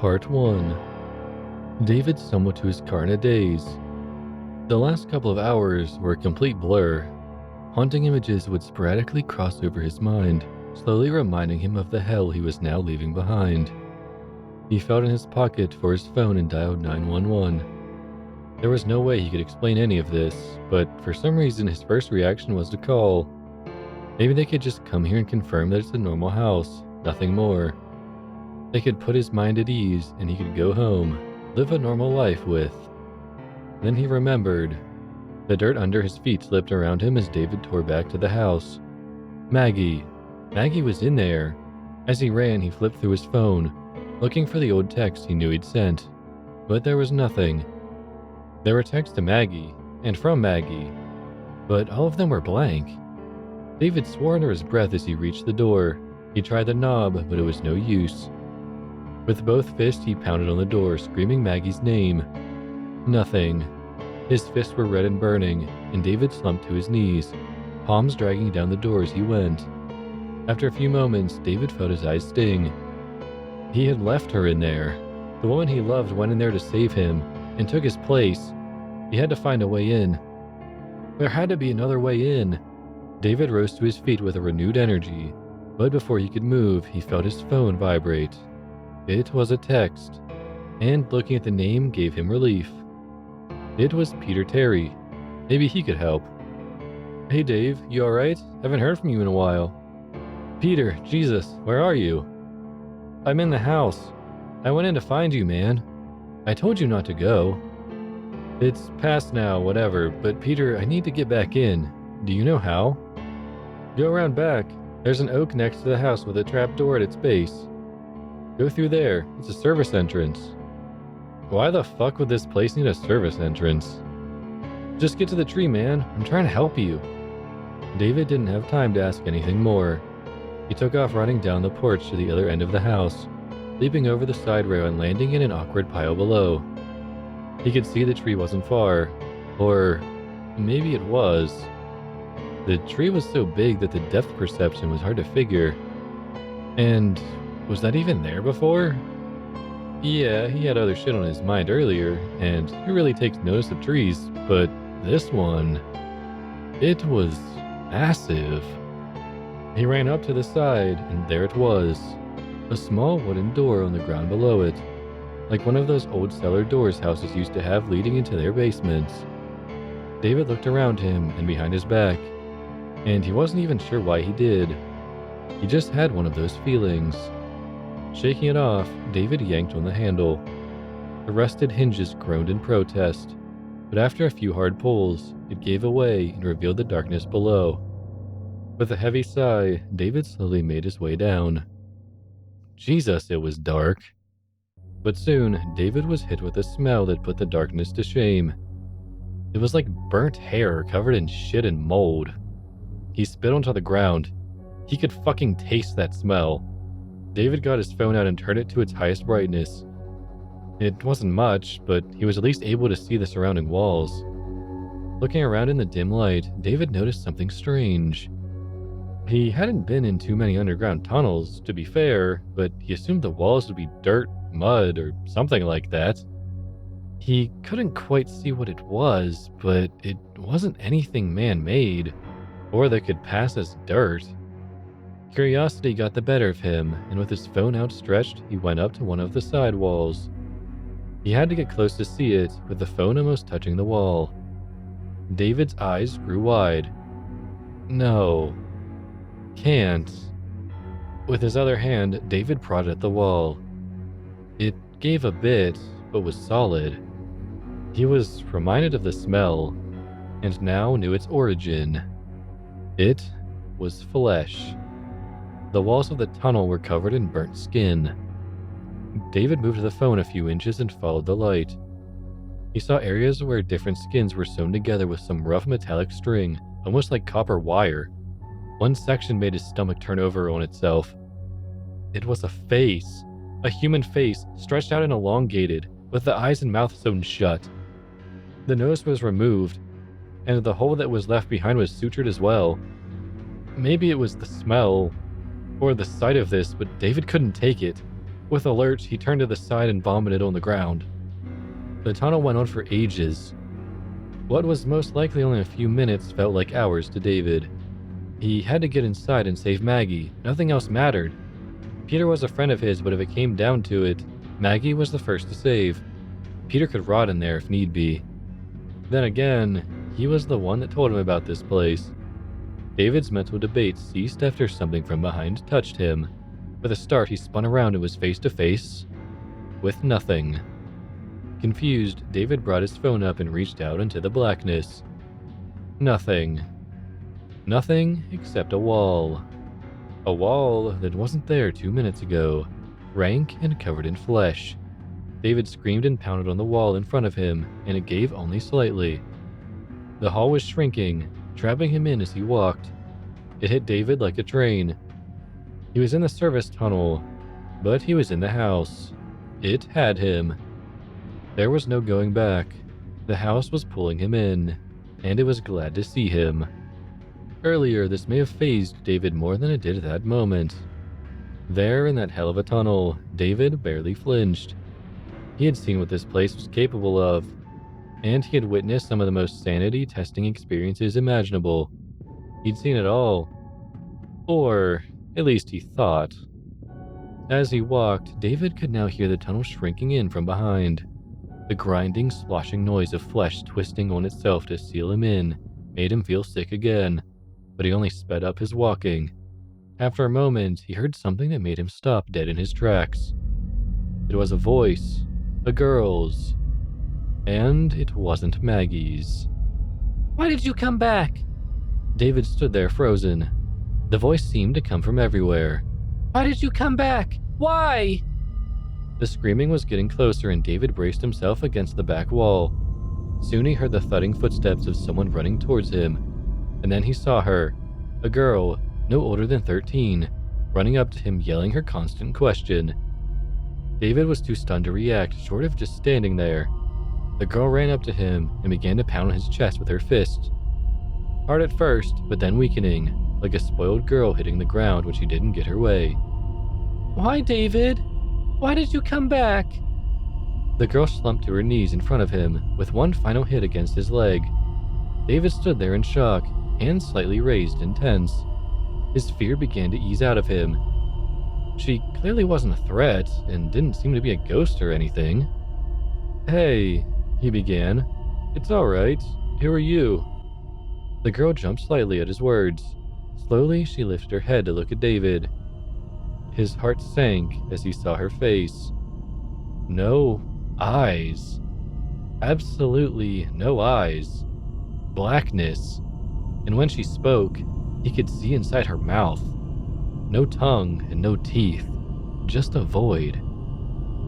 Part 1. David stumbled to his car in a daze. The last couple of hours were a complete blur. Haunting images would sporadically cross over his mind, slowly reminding him of the hell he was now leaving behind. He felt in his pocket for his phone and dialed 911. There was no way he could explain any of this, but for some reason his first reaction was to call. Maybe they could just come here and confirm that it's a normal house, nothing more. They could put his mind at ease and he could go home, live a normal life with. Then he remembered. The dirt under his feet slipped around him as David tore back to the house. Maggie. Maggie was in there. As he ran, he flipped through his phone, looking for the old text he knew he'd sent. But there was nothing. There were texts to Maggie, and from Maggie, but all of them were blank. David swore under his breath as he reached the door. He tried the knob, but it was no use. With both fists, he pounded on the door, screaming Maggie's name. Nothing. His fists were red and burning, and David slumped to his knees, palms dragging down the door as he went. After a few moments, David felt his eyes sting. He had left her in there. The woman he loved went in there to save him, and took his place. He had to find a way in. There had to be another way in. David rose to his feet with a renewed energy, but before he could move, he felt his phone vibrate. It was a text, and looking at the name gave him relief. It was Peter Terry. Maybe he could help. Hey Dave, you alright? Haven't heard from you in a while. Peter, Jesus, where are you? I'm in the house. I went in to find you, man. I told you not to go. It's past now, whatever, but Peter, I need to get back in. Do you know how? Go around back. There's an oak next to the house with a trap door at its base. Go through there. It's a service entrance. Why the fuck would this place need a service entrance? Just get to the tree, man. I'm trying to help you. David didn't have time to ask anything more. He took off running down the porch to the other end of the house, leaping over the side rail and landing in an awkward pile below. He could see the tree wasn't far, or maybe it was. The tree was so big that the depth perception was hard to figure. And was that even there before? Yeah, he had other shit on his mind earlier, and he really takes notice of trees, but this one, it was massive. He ran up to the side, and there it was. A small wooden door on the ground below it, like one of those old cellar doors houses used to have leading into their basements. David looked around him and behind his back, and he wasn't even sure why he did. He just had one of those feelings. Shaking it off, David yanked on the handle. The rusted hinges groaned in protest, but after a few hard pulls, it gave away and revealed the darkness below. With a heavy sigh, David slowly made his way down. Jesus, it was dark. But soon, David was hit with a smell that put the darkness to shame. It was like burnt hair covered in shit and mold. He spit onto the ground. He could fucking taste that smell. David got his phone out and turned it to its highest brightness. It wasn't much, but he was at least able to see the surrounding walls. Looking around in the dim light, David noticed something strange. He hadn't been in too many underground tunnels, to be fair, but he assumed the walls would be dirt, mud, or something like that. He couldn't quite see what it was, but it wasn't anything man-made, or that could pass as dirt. Curiosity got the better of him, and with his phone outstretched, he went up to one of the side walls. He had to get close to see it, with the phone almost touching the wall. David's eyes grew wide. No. Can't. With his other hand, David prodded at the wall. It gave a bit, but was solid. He was reminded of the smell, and now knew its origin. It was flesh. The walls of the tunnel were covered in burnt skin. David moved the phone a few inches and followed the light. He saw areas where different skins were sewn together with some rough metallic string, almost like copper wire. One section made his stomach turn over on itself. It was a face. A human face, stretched out and elongated, with the eyes and mouth sewn shut. The nose was removed, and the hole that was left behind was sutured as well. Maybe it was the smell, or the sight of this, but David couldn't take it. With a lurch, he turned to the side and vomited on the ground. The tunnel went on for ages. What was most likely only a few minutes felt like hours to David. He had to get inside and save Maggie. Nothing else mattered. Peter was a friend of his, but if it came down to it, Maggie was the first to save. Peter could rot in there if need be. Then again, he was the one that told him about this place. David's mental debate ceased after something from behind touched him. With a start, he spun around and was face to face with nothing. Confused, David brought his phone up and reached out into the blackness. Nothing. Nothing except a wall. A wall that wasn't there 2 minutes ago, rank and covered in flesh. David screamed and pounded on the wall in front of him, and it gave only slightly. The hall was shrinking, trapping him in as he walked. It hit David like a train. He was in the service tunnel, but he was in the house. It had him. There was no going back. The house was pulling him in, and it was glad to see him. Earlier, this may have fazed David more than it did at that moment. There, in that hell of a tunnel, David barely flinched. He had seen what this place was capable of, and he had witnessed some of the most sanity-testing experiences imaginable. He'd seen it all. Or, at least he thought. As he walked, David could now hear the tunnel shrinking in from behind. The grinding, sloshing noise of flesh twisting on itself to seal him in made him feel sick again, but he only sped up his walking. After a moment, he heard something that made him stop dead in his tracks. It was a voice, a girl's, and it wasn't Maggie's. "Why did you come back?" David stood there frozen. The voice seemed to come from everywhere. "Why did you come back? Why?" The screaming was getting closer, and David braced himself against the back wall. Soon he heard the thudding footsteps of someone running towards him, and then he saw her, a girl, no older than 13, running up to him yelling her constant question. David was too stunned to react, short of just standing there. The girl ran up to him and began to pound on his chest with her fist. Hard at first, but then weakening, like a spoiled girl hitting the ground when she didn't get her way. "Why, David? Why did you come back?" The girl slumped to her knees in front of him, with one final hit against his leg. David stood there in shock, hands slightly raised and tense. His fear began to ease out of him. She clearly wasn't a threat, and didn't seem to be a ghost or anything. "Hey," he began. "It's all right. Who are you?" The girl jumped slightly at his words. Slowly, she lifted her head to look at David. His heart sank as he saw her face. No eyes. Absolutely no eyes. Blackness. And when she spoke, he could see inside her mouth. No tongue and no teeth. Just a void.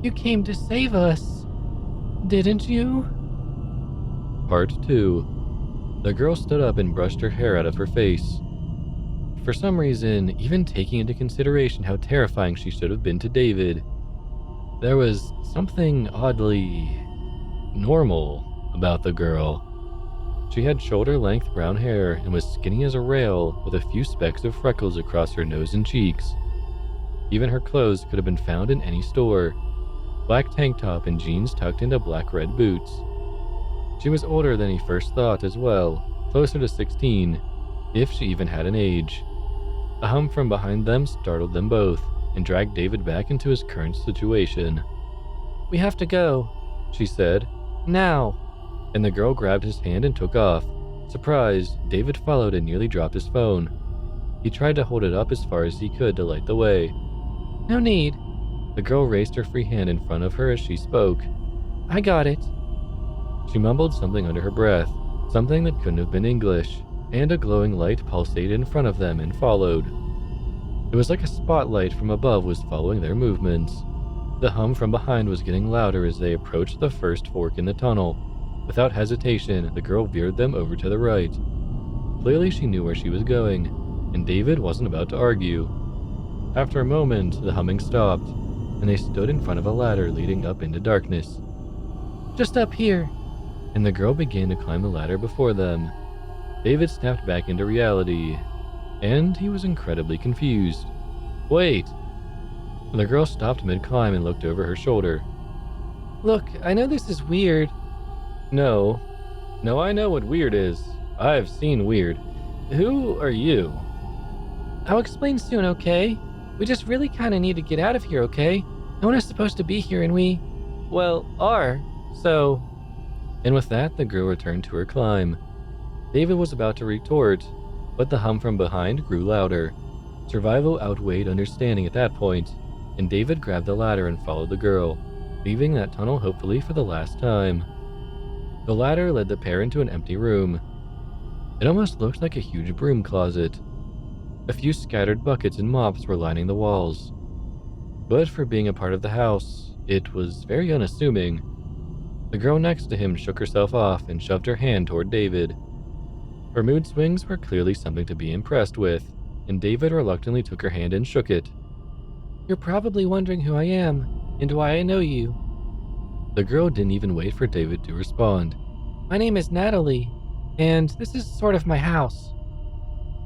"You came to save us, didn't you?" Part 2. The girl stood up and brushed her hair out of her face. For some reason, even taking into consideration how terrifying she should have been to David, there was something oddly normal about the girl. She had shoulder-length brown hair and was skinny as a rail, with a few specks of freckles across her nose and cheeks. Even her clothes could have been found in any store. Black tank top and jeans tucked into black-red boots. She was older than he first thought as well, closer to 16, if she even had an age. A hum from behind them startled them both, and dragged David back into his current situation. "We have to go," she said. "Now." And the girl grabbed his hand and took off. Surprised, David followed and nearly dropped his phone. He tried to hold it up as far as he could to light the way. "No need." The girl raised her free hand in front of her as she spoke. "I got it." She mumbled something under her breath, something that couldn't have been English, and a glowing light pulsated in front of them and followed. It was like a spotlight from above was following their movements. The hum from behind was getting louder as they approached the first fork in the tunnel. Without hesitation, the girl veered them over to the right. Clearly she knew where she was going, and David wasn't about to argue. After a moment, the humming stopped, and they stood in front of a ladder leading up into darkness. "Just up here," and the girl began to climb the ladder before them. David snapped back into reality, and he was incredibly confused. "Wait!" The girl stopped mid-climb and looked over her shoulder. Look, I know this is weird. No, I know what weird is. I've seen weird. Who are you? I'll explain soon, okay? We just really kind of need to get out of here, okay? No one is supposed to be here and we, well, are, so... And with that, the girl returned to her climb. David was about to retort, but the hum from behind grew louder. Survival outweighed understanding at that point, and David grabbed the ladder and followed the girl, leaving that tunnel hopefully for the last time. The ladder led the pair into an empty room. It almost looked like a huge broom closet. A few scattered buckets and mops were lining the walls. But for being a part of the house, it was very unassuming. The girl next to him shook herself off and shoved her hand toward David. Her mood swings were clearly something to be impressed with, and David reluctantly took her hand and shook it. You're probably wondering who I am, and why I know you. The girl didn't even wait for David to respond. My name is Natalie, and this is sort of my house.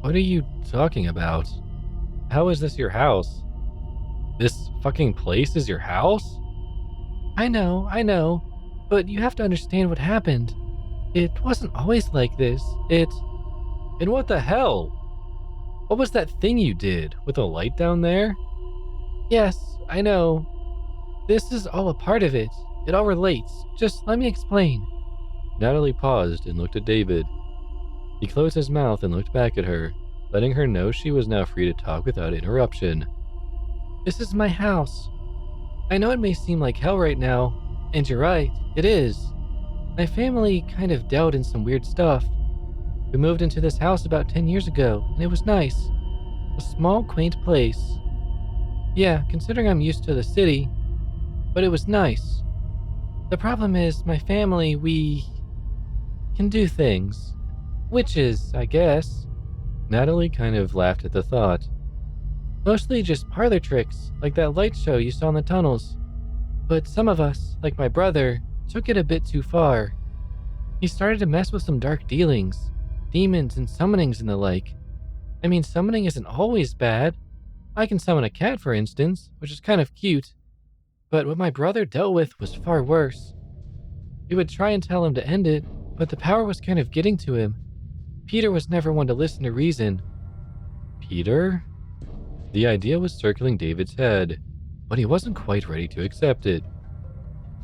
What are you talking about? How is this your house? This fucking place is your house? I know, but you have to understand what happened. It wasn't always like this. And what the hell? What was that thing you did with a light down there? Yes, I know. This is all a part of it. It all relates. Just let me explain. Natalie paused and looked at David. He closed his mouth and looked back at her, letting her know she was now free to talk without interruption. This is my house. I know it may seem like hell right now, and you're right, it is. My family kind of dealt in some weird stuff. We moved into this house about 10 years ago, and it was nice. A small, quaint place. Yeah, considering I'm used to the city, but it was nice. The problem is, my family, we can do things. Witches, I guess. Natalie kind of laughed at the thought. Mostly just parlor tricks, like that light show you saw in the tunnels. But some of us, like my brother, took it a bit too far. He started to mess with some dark dealings, demons and summonings and the like. I mean, summoning isn't always bad. I can summon a cat, for instance, which is kind of cute. But what my brother dealt with was far worse. We would try and tell him to end it, but the power was kind of getting to him. Peter was never one to listen to reason. Peter? The idea was circling David's head, but he wasn't quite ready to accept it.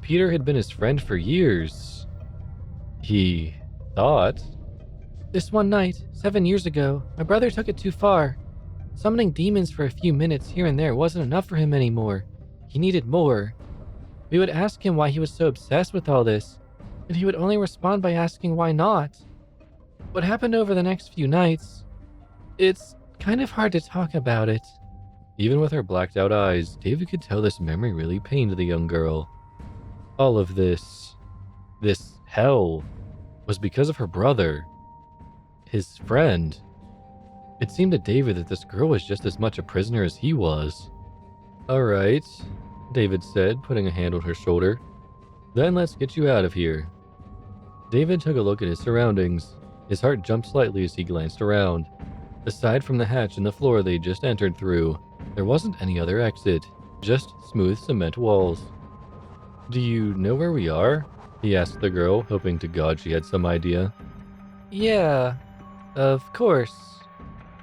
Peter had been his friend for years. He thought. This one night, 7 years ago, my brother took it too far. Summoning demons for a few minutes here and there wasn't enough for him anymore. He needed more. We would ask him why he was so obsessed with all this, and he would only respond by asking why not. What happened over the next few nights, it's kind of hard to talk about it. Even with her blacked out eyes, David could tell this memory really pained the young girl. All of this hell, was because of her brother, his friend. It seemed to David that this girl was just as much a prisoner as he was. All right, David said, putting a hand on her shoulder. Then let's get you out of here. David took a look at his surroundings. His heart jumped slightly as he glanced around. Aside from the hatch in the floor they just entered through, there wasn't any other exit, just smooth cement walls. Do you know where we are? He asked the girl, hoping to God she had some idea. Yeah, of course,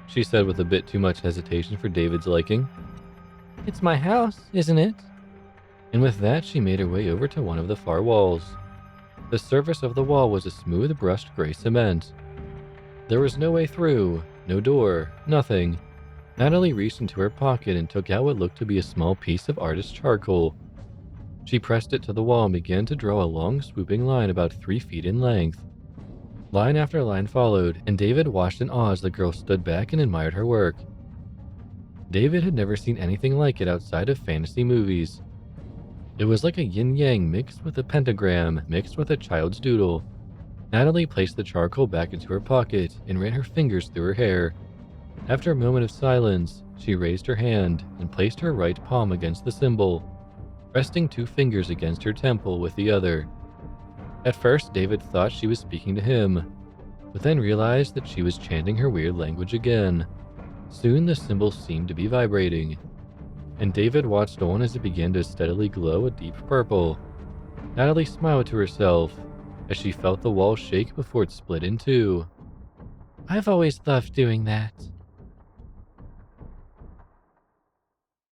she said with a bit too much hesitation for David's liking. It's my house, isn't it? And with that, she made her way over to one of the far walls. The surface of the wall was a smooth brushed gray cement. There was no way through, no door, nothing. Natalie reached into her pocket and took out what looked to be a small piece of artist's charcoal. She pressed it to the wall and began to draw a long swooping line about 3 feet in length. Line after line followed, and David watched in awe as the girl stood back and admired her work. David had never seen anything like it outside of fantasy movies. It was like a yin-yang mixed with a pentagram, mixed with a child's doodle. Natalie placed the charcoal back into her pocket and ran her fingers through her hair. After a moment of silence, she raised her hand and placed her right palm against the symbol, resting 2 fingers against her temple with the other. At first, David thought she was speaking to him, but then realized that she was chanting her weird language again. Soon the symbol seemed to be vibrating, and David watched on as it began to steadily glow a deep purple. Natalie smiled to herself as she felt the wall shake before it split in two. I've always loved doing that.